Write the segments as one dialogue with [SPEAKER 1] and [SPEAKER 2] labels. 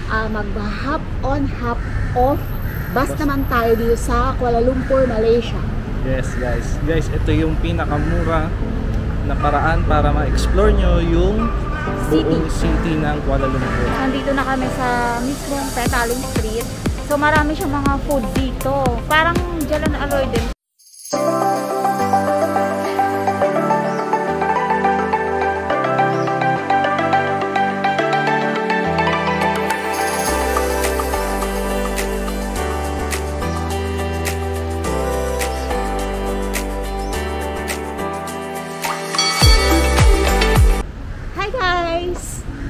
[SPEAKER 1] Magba-hop on, hop off bus naman tayo dito sa Kuala Lumpur, Malaysia.
[SPEAKER 2] Yes guys, ito yung pinakamura na paraan para ma-explore nyo yung buong city ng Kuala Lumpur.
[SPEAKER 1] Nandito na kami sa mismong Petaling Street. So marami siyang mga food dito. Parang Jalan Aloy din.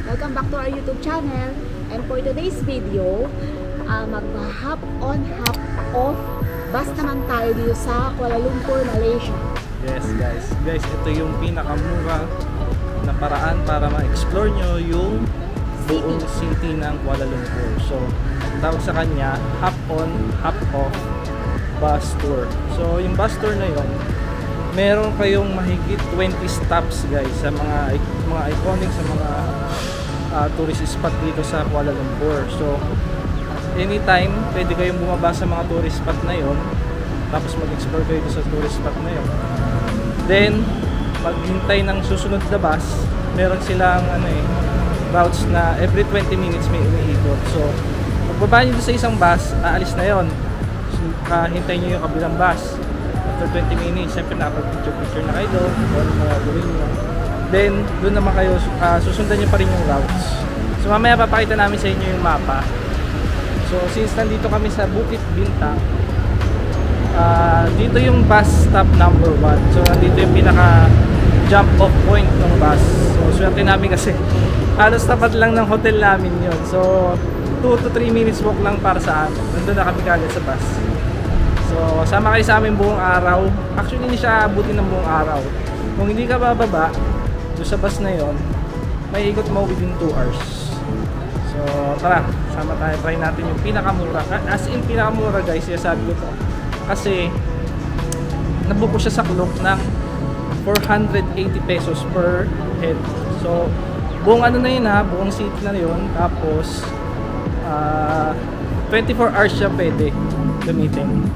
[SPEAKER 1] Welcome back to our YouTube channel, and for today's video, magba-hop on, hop off bus naman tayo dito sa Kuala Lumpur, Malaysia.
[SPEAKER 2] Yes guys, ito yung pinakamura na paraan para ma-explore nyo yung buong city ng Kuala Lumpur. So, tawag sa kanya, hop on, hop off bus tour. So, yung bus tour na yun, meron kayong mahigit 20 stops guys sa mga iconic, sa mga tourist spot dito sa Kuala Lumpur. So anytime pwede kayong bumaba sa mga tourist spot na yon, tapos mag-explore kayo dito sa tourist spot na yon. Then paghintay ng susunod na bus, meron silang routes na every 20 minutes may umiikot. So pagbaba nyo sa isang bus, aalis na yon. Hintayin nyo yung kabilang bus. After 20 minutes, siyempre nakapag-picture na kayo doon, kung gawin nyo. Then, doon naman kayo, susundan nyo pa rin yung routes. So, mamaya papakita namin sa inyo yung mapa. So, since nandito kami sa Bukit Bintang, dito yung bus stop number 1. So, nandito yung pinaka jump off point ng bus. So, swerte namin kasi halos tapat lang ng hotel namin yun. So, 2 to 3 minutes walk lang para sa amin. Nandun na kami kagad sa bus. So, sama kayo sa amin buong araw. Actually, hindi siya abutin ng buong araw. Kung hindi ka bababa doon sa bus na yon, may ikot mo within 2 hours. So, tara, sama tayo. Try natin yung pinakamura. As in, pinakamura guys, sabi ko to. Kasi, nabuko siya sa clock ng 480 pesos per head. So, buong ano na yun ha, buong city na yun. Tapos, 24 hours siya pwede gamitin.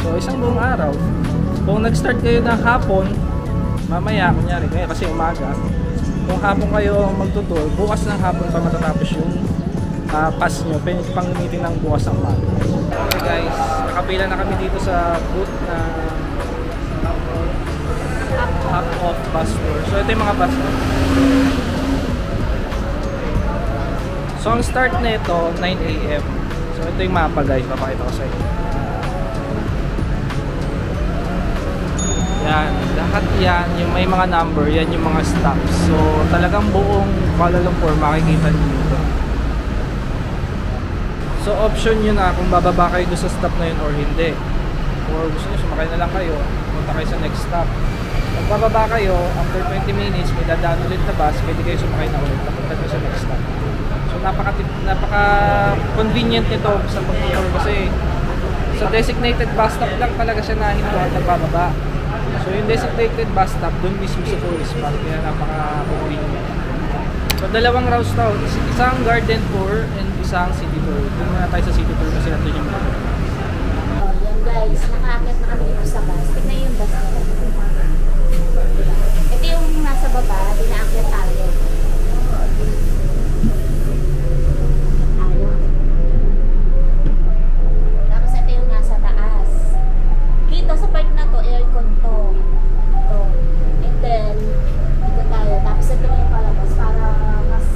[SPEAKER 2] So, isang buong araw. Kung nag-start kayo ng hapon, mamaya, kunyari kayo kasi umaga, kung hapon kayo magtutur, bukas ng hapon pa matatapos yung pass nyo, pwede pang gamitin ng bukas ng umaga. Okay guys, nakapila na kami dito sa booth na hop off bus tour. So, ito yung mga bus tour. So, ang start na ito, 9 AM. So, ito yung mapa guys, papakita ko sa inyo. Yan, lahat yan, yung may mga number, yan yung mga stops. So, talagang buong Kuala Lumpur makikita nyo dito. So, option nyo na kung bababa kayo doon sa stop na yun or hindi. Or gusto nyo, sumakay na lang kayo, punta kayo sa next stop. Pag bababa kayo, after 20 minutes, may dadaan ulit na bus, pwede kayo sumakay na ulit, papunta kayo sa next stop. So, napaka-convenient nito sa pag-tour kasi sa designated bus stop lang talaga siya nahintuan na bababa. So yung designated bus stop doon mismo sa tourist spot, kaya napaka-convenient. So dalawang routes daw, isang garden tour and isang city tour. Doon muna tayo sa city tour kasi nandun yung mga.
[SPEAKER 1] Yan guys, nakaakyat na kami dito sa bus. Tignan yung bus nila. Ito yung nasa baba, dinaakyat tayo. Tapos ito yung nasa taas. Dito sa part na to, aircon to. Ito. And then, dito tayo. Tapos ito yung palabas para mas...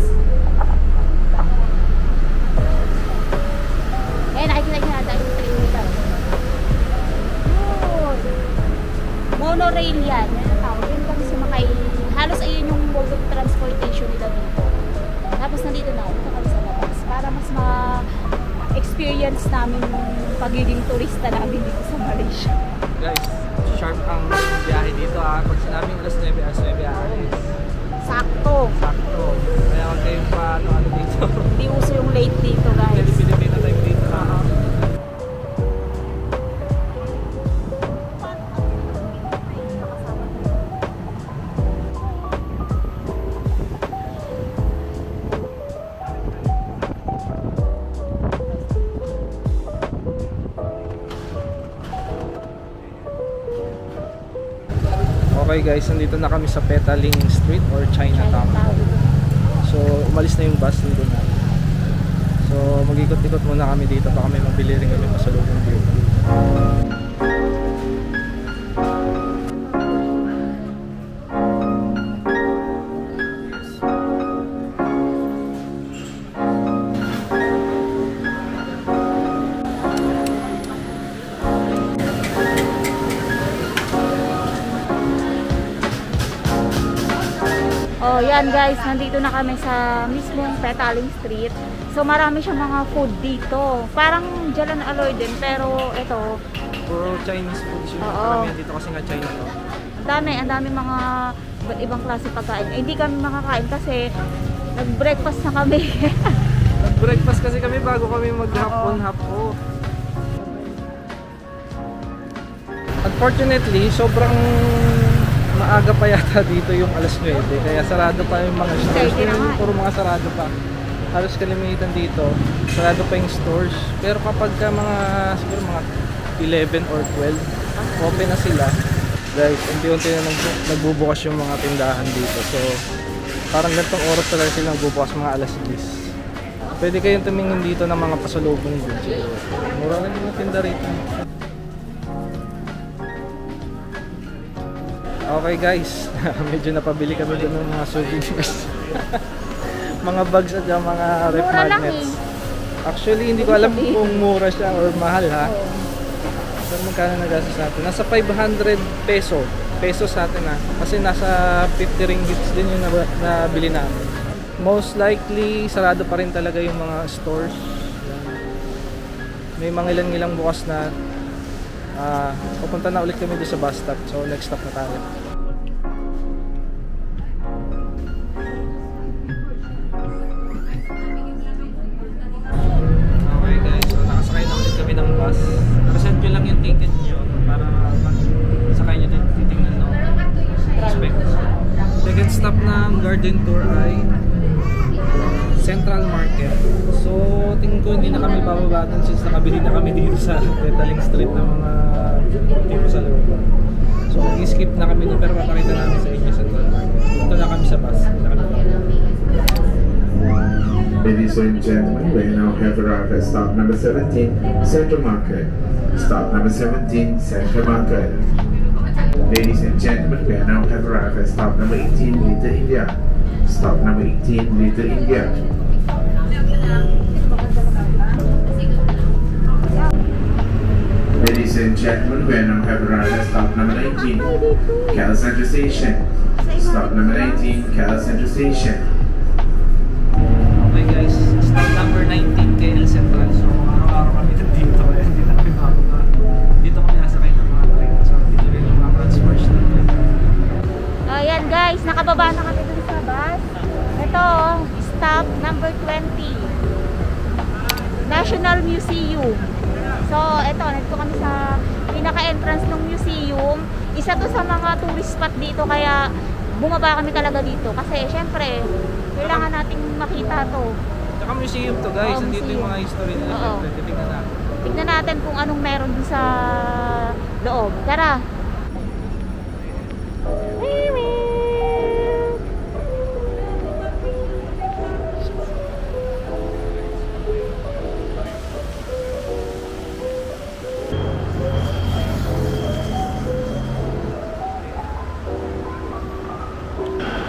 [SPEAKER 1] Eh, nakikita nyo natin yung train nito. Monorail yan. Yan ang tawag. Yan kami sumakay. Halos ayun yung mode of transportation nila dito. Tapos nandito na. Dito kami sa labas. Para mas ma-experience namin yung pagiging turista namin dito sa Malaysia.
[SPEAKER 2] Guys, sharp ang biyahe dito ha. Pag sinabing alas 9, alas 9 alis.
[SPEAKER 1] Sakto.
[SPEAKER 2] Sakto. Kaya huwag kayong ano dito.
[SPEAKER 1] Hindi uso yung late dito guys.
[SPEAKER 2] Pilipino time dito ha. Okay guys, nandito na kami sa Petaling Street or Chinatown. So umalis na yung bus dito na. So mag-ikot-ikot muna kami dito, baka may mabili rin kami pasalubong dito.
[SPEAKER 1] Oh, yan guys, nandito na kami sa mismong Petaling Street. So marami siyang mga food dito. Parang Jalan Aloy din, pero ito,
[SPEAKER 2] Puro Chinese food yung karamihan dito kasi nga China to.
[SPEAKER 1] ang dami mga iba't ibang klase pagkain. Eh, hindi kami makakain kasi nag-breakfast na kami.
[SPEAKER 2] Nag-breakfast kasi kami bago kami mag-hapon. Unfortunately, sobrang maaga pa yata dito yung alas 9, kaya sarado pa yung mga stores. Puro mga sarado pa. Halos kalimitan dito, sarado pa yung stores. Pero kapag mga siguro mga 11 or 12, open na sila. Guys, unti-unti na nagbubukas yung mga tindahan dito. So, parang ganitong oras talaga silang bubukas, mga alas 10. Pwede kayong tumingin dito ng mga pasalubong din. Mura lang yung mga tinda rito. Okay guys, medyo napabili kami doon ng mga souvenirs. Mga bags at mga ref magnets. Actually, hindi ko alam kung mura siya or mahal ha. Pero magkano nagastos natin? Nasa 500 peso sa atin ha. Kasi nasa 50 ringgits din yung nabili namin. Most likely, sarado pa rin talaga yung mga stores. May mga ilang bukas na. Pupunta na ulit kami doon sa bus stop. So next stop na tayo. Okay guys, so nakasakay na ulit kami ng bus. Present ko lang yung ticket nyo para sakay nyo din, titingnan ng specs. Second stop ng garden tour ay Central Market. So tingin ko hindi na kami bababa dun since nakabili na kami dito sa Petaling Street ng mga dito sa loob. So mag-skip na kami dun, pero papakita namin sa inyo Central Market. Ito na kami sa bus.
[SPEAKER 3] Ladies and gentlemen, we now have arrived at stop number 17, Central Market. Stop number 17, Central Market. Ladies and gentlemen, we now have arrived at stop number 18, Little India. Stop number 18, Little India. Ladies and gentlemen, we now have arrived at stop number 19, KL Central Station. Stop number 19, KL Central Station.
[SPEAKER 2] Okay guys, stop number 19, KL Central. So araw-araw kami dito. Hindi na kami makakita. Dito kami nasakay ng mga train. So dito rin yung mga transfers natin.
[SPEAKER 1] Ayan guys, nakababa na kami dun sa bus. Ito, stop number 20, National Museum. So ito, nandito kami sa pinaka-entrance ng museum. Isa to sa mga tourist spot dito, kaya bumaba kami talaga dito. Kasi syempre, kailangan nating makita to.
[SPEAKER 2] Saka museum to guys, nandito yung mga history nila.
[SPEAKER 1] Oo.
[SPEAKER 2] Tingnan natin.
[SPEAKER 1] Tignan natin kung anong meron dun sa loob. Tara!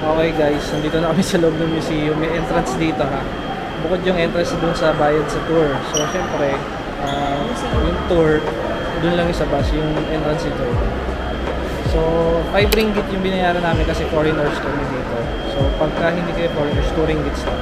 [SPEAKER 2] Okay guys, nandito na kami sa loob ng museum. May entrance dito ha. Bukod yung entrance dun sa bayad sa tour. So syempre, yung tour, dun lang yung sa bus, yung entrance dito. So 5 ringgit yung binayaran namin kasi foreigners kami dito. So pagka hindi kayo foreigners, 2 ringgits lang.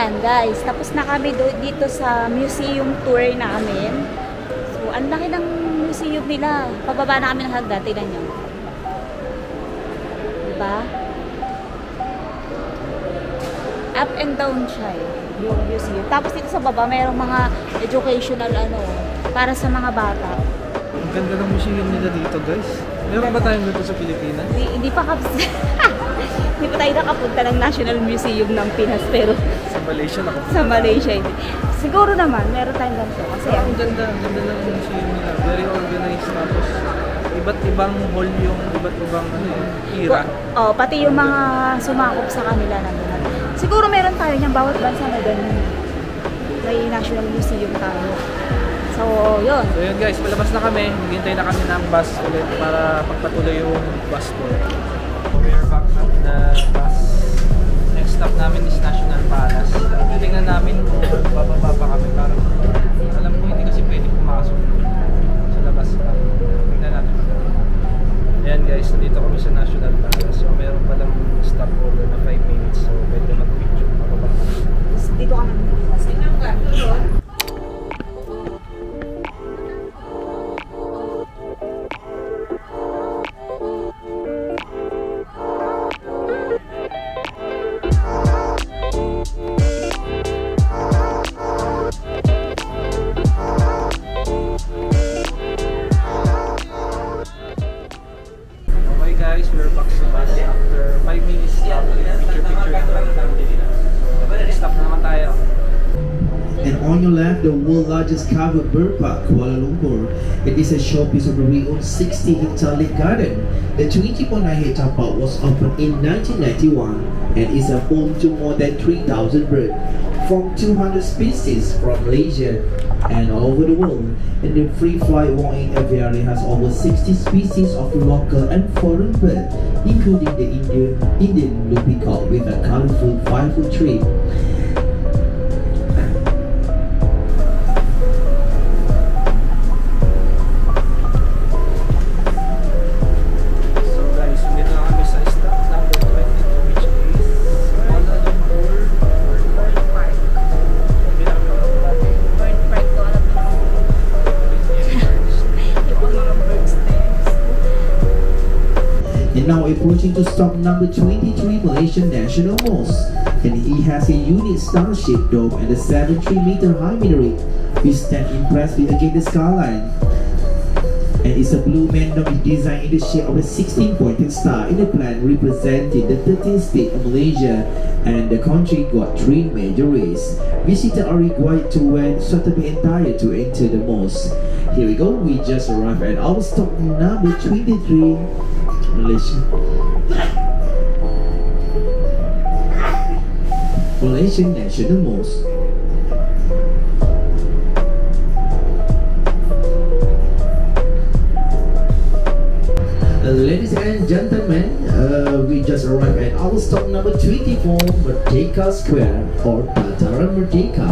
[SPEAKER 1] Ayan guys, tapos na kami dito sa museum tour namin. So, ang laki ng museum nila. Pababa na kami ng hagdan, tignan nyo. Diba? Up and down siya yung museum. Tapos dito sa baba, mayroong mga educational para sa mga bata.
[SPEAKER 2] Ang ganda ng museum nila dito guys. Meron ba tayong dito sa Pilipinas?
[SPEAKER 1] Hindi pa hindi pa tayo nakapunta ng National Museum ng Pinas, pero
[SPEAKER 2] Sa Malaysia nakapunta.
[SPEAKER 1] sa Malaysia hindi. Siguro naman, meron tayong ganito. Kasi
[SPEAKER 2] Ang ganda ng museum nila. Very organized, tapos iba't ibang hall yung iba't ibang era.
[SPEAKER 1] pati yung mga sumakop sa kanila nandun. Siguro meron tayo niyang bawat bansa na ganun. May National Museum tayo. So, yun.
[SPEAKER 2] So yun guys, palabas na kami. Maghintay na kami ng bus ulit para pagpatuloy yung bus tour. We are back at the bus. Next stop namin is National Palace. Tingnan namin kung bababa pa kami. Para alam ko hindi kasi pwede pumasok sa labas pa. Tingnan natin. Ayan guys, nandito kami sa National Palace. So meron palang stop over na 5 minutes. So pwede mag-picture. Bababa kami.
[SPEAKER 1] Dito ka naman.
[SPEAKER 2] Okay guys, we're back sa bus after 5 minutes stop. Picture yung so, stop na naman tayo.
[SPEAKER 4] And on your left, the world's largest covered bird park, Kuala Lumpur. It is a showpiece of the renowned 60-hectare lake garden. The 20.9-hectare park was opened in 1991 and is a home to more than 3,000 birds from 200 species from Malaysia and all over the world. And the free flight walking aviary has over 60 species of local and foreign birds, including the Indian blue peacock with a colorful 5-foot tree.
[SPEAKER 2] So guys, dito na kami sa stop number 22 which is Kuala Lumpur Bird Park. Hindi na kami dati.
[SPEAKER 1] Bird park to, alam mo. Yung mga birds nest.
[SPEAKER 4] And now approaching to stop number 23, Malaysian National Mosque. And it has a unique star-shaped dome and a 73-meter high minaret. We stand impressed with again the skyline. And it's a blue mandom designed in the shape of a 16-pointed star in the plan representing the 13th state of Malaysia, and the country got 3 major rays. Visitors are required to wear suitable attire to enter the mosque. Here we go, we just arrived at our stop number 23, Malaysia. Malaysian National Mosque. Ladies and gentlemen, we just arrived at our stop number 24, Merdeka Square or Dataran Merdeka.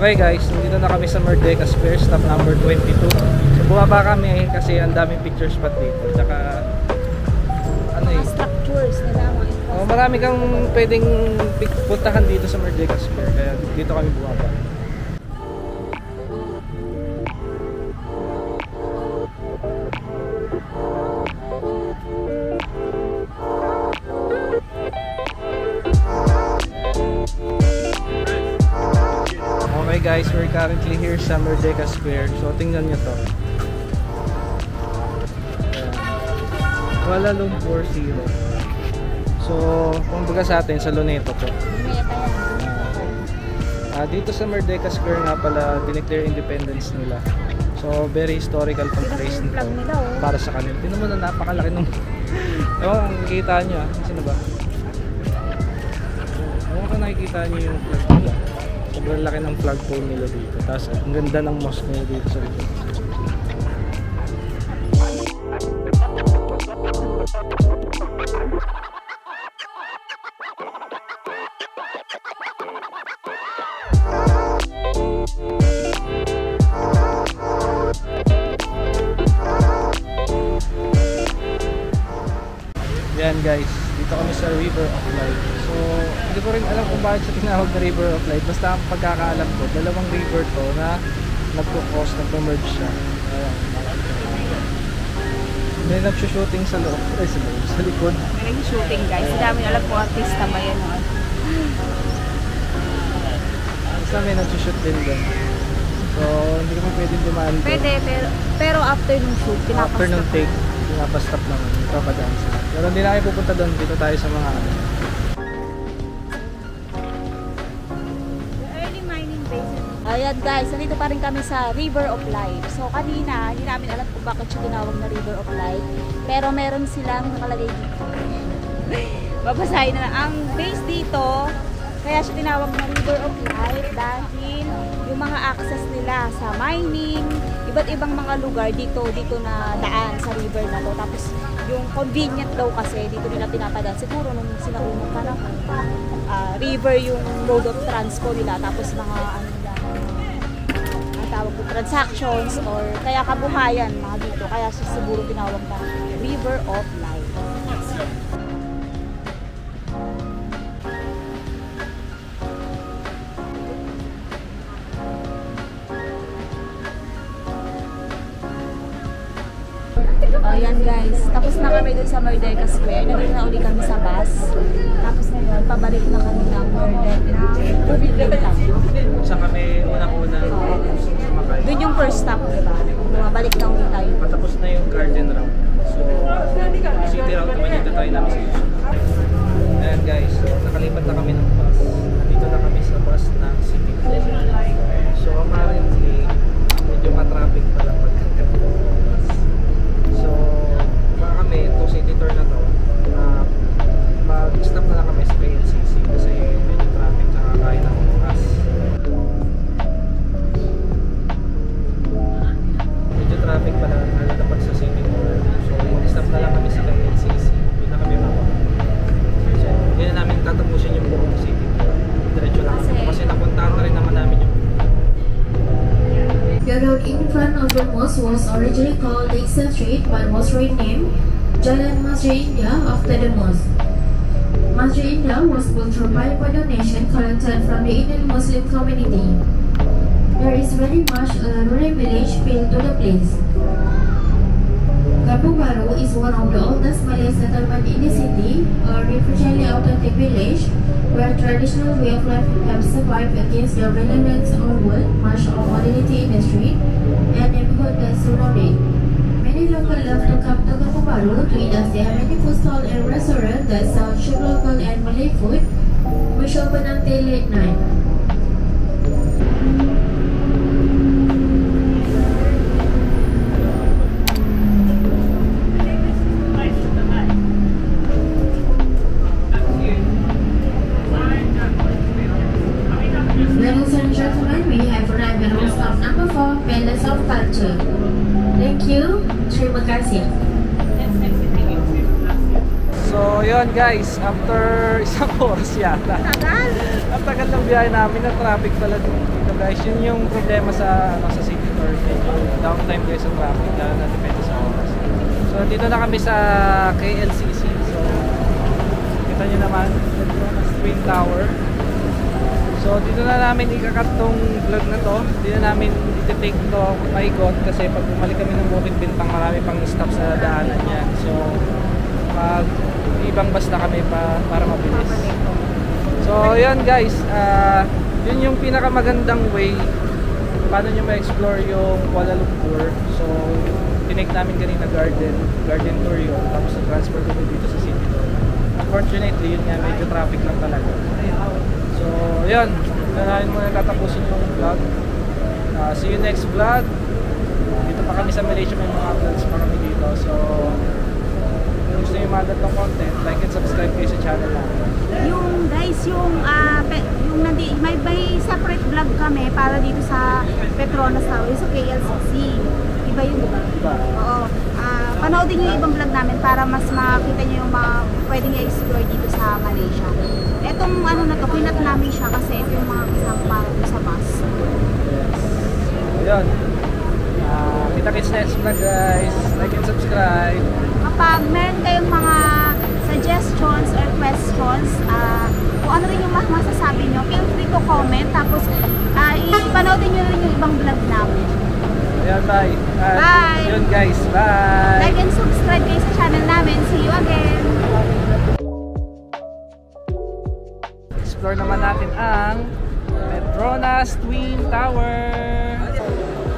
[SPEAKER 2] Okay guys, dito na kami sa Merdeka Square, stop number 22. So bumaba kami kasi ang daming picture spot dito. Tsaka
[SPEAKER 1] Mga structures nila, mga infrastructure.
[SPEAKER 2] marami kang pwedeng puntahan dito sa Merdeka Square. Kaya dito kami bumaba. Okay guys, we're currently here sa Merdeka Square. So tingnan nyo to. Ayan. Kuala Lumpur Zero. So, kung baga sa atin, sa Luneta to. Dito sa Merdeka Square nga pala, dineclare independence nila. So, very historical tong place nito para sa kanila. Tingnan mo na napakalaki nung ewan, nakikita nyo sino ba? Ewan ko nakikita nyo yung flag nila. Sobrang laki ng flagpole nila dito. Tapos, ang ganda ng mosque nila dito sa likod. Yan guys, dito kami sa River of Light. So, hindi ko rin alam kung bakit siya tinawag na River of Light. Basta ang pagkakaalam ko, dalawang river to na nagpo-cross, nagpo-merge siya. Ayan. May nag-shooting sa loob. Ay, sa likod.
[SPEAKER 1] May nag-shooting guys. Hindi namin alam kung artista ba yan.
[SPEAKER 2] Basta may nag-shoot din dyan. So, hindi kami pwedeng dumaan.
[SPEAKER 1] Pwede, pero after nung shoot,
[SPEAKER 2] After nung take, pinapastop naman. Papadaan sila. Pero hindi na kayo pupunta doon. Dito tayo sa mga
[SPEAKER 1] early mining basin. Ayan guys, nandito pa rin kami sa River of Light. So kanina, hindi namin alam kung bakit siya tinawag na River of Light. Pero meron silang nakalagay dito. Babasahin na lang. Ang base dito, kaya siya tinawag na River of Light dahil yung mga access nila sa mining, iba't ibang mga lugar dito na daan sa river na to. Tapos yung convenient daw kasi dito nila pinapadaan. Siguro nung sinaunang panahon, river yung mode of transport nila. Tapos mga ano nila, ang tawag ko, transactions or kaya kabuhayan mga dito. Kaya siya siguro tinawag na River of Light. Ayan guys, tapos na kami dun sa Merdeka Square. Nandito na uli kami sa bus. Tapos ngayon, pabalik na kami ng Merdeka.
[SPEAKER 2] saan kami unang-una sumakay.
[SPEAKER 1] Dun yung first stop, diba? Bumabalik na uli tayo.
[SPEAKER 2] Patapos na yung garden route. So, city route naman yung tatay namin sa YouTube. Ayan guys, so nakalipat na kami ng bus. Nandito na kami sa bus ng city. So, apparently, medyo matraffic pala pagkakit ko. So, baka kami, itong city tour na to, mag-stop na lang kami sa KLCC kasi medyo traffic na kakain ng oras. Medyo traffic pala dapat sa city tour. So, mag-stop na lang kami sa KLCC. Doon na kami mapa. So, yun na namin tatapusin yung buong city tour. Diretso lang kasi napuntahan na rin naman namin yung
[SPEAKER 5] The road in front of the mosque was originally called Lakeside Street but was renamed Jalan Masjid India after the mosque. Masjid India was built through private donation collected from the Indian Muslim community. There is very much a rural village feel to the place. Kampung Baru is one of the oldest Malay settlements in the city, a refugee authentic village where traditional way of life have survived against the relentless onward march of modernity industry and neighborhood that surround it. Many locals love to come to Kampung Baru to eat as there are many food stalls and restaurants that sell cheap local and Malay food, which open until late night. Ladies and gentlemen, we have arrived at our stop number 4, Palace of Culture. Thank you. Terima kasih.
[SPEAKER 2] So, yun guys, after isang oras yata. Ang tagal ng biyahe namin na traffic pala dito guys. Yun yung problema sa city tour. Downtime guys sa traffic, lalo na depende sa oras. So, dito na kami sa KLCC. So, kita nyo naman, Twin Tower. So, dito na namin ikakat tong vlog na to. Dito na namin iti-take to paikot kasi pag bumalik kami ng Bukid Bintang, marami pang stop sa daanan yan. So, ibang basta kami para mabilis. So, yun guys, yun yung pinakamagandang way paano nyo ma-explore yung Kuala Lumpur. So, tinake namin kanina garden tour yun, tapos na-transfer kami dito sa city tour. Unfortunately, yun nga, medyo traffic lang talaga. So, yun, nahin muna tatapusin yung vlog. See you next vlog. Dito pa kami sa Malaysia, may mga uploads pa kami dito. So, kung gusto nyo mga gatong content, like and subscribe kayo sa channel namin.
[SPEAKER 1] Yung guys, may separate vlog kami para dito sa Petronas Tower, sa KLCC. Iba yun, diba?
[SPEAKER 2] Diba?
[SPEAKER 1] Oo. Panoodin nyo yung ibang vlog namin para mas makita nyo yung mga pwedeng i-explore dito sa Malaysia. Etong ano na to, pinat namin siya kasi ito yung mga kasama para sa bus.
[SPEAKER 2] Yes. So, yun. Kita-kits next vlog guys. Like and subscribe.
[SPEAKER 1] Kapag meron kayong mga questions, kung ano rin yung masasabi nyo, feel free to comment. Tapos, ipanoodin nyo rin yung ibang vlog namin.
[SPEAKER 2] Ayan, bye.
[SPEAKER 1] Bye!
[SPEAKER 2] Yun guys, bye!
[SPEAKER 1] Like and subscribe kayo sa channel namin. See you again!
[SPEAKER 2] Explore naman natin ang Petronas Twin Tower.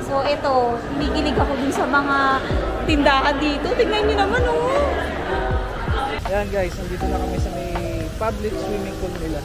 [SPEAKER 1] So ito, hinigilig ako dun sa mga tindahan dito. Tingnan nyo naman, oh!
[SPEAKER 2] Ayan guys, nandito na kami sa may public swimming pool nila.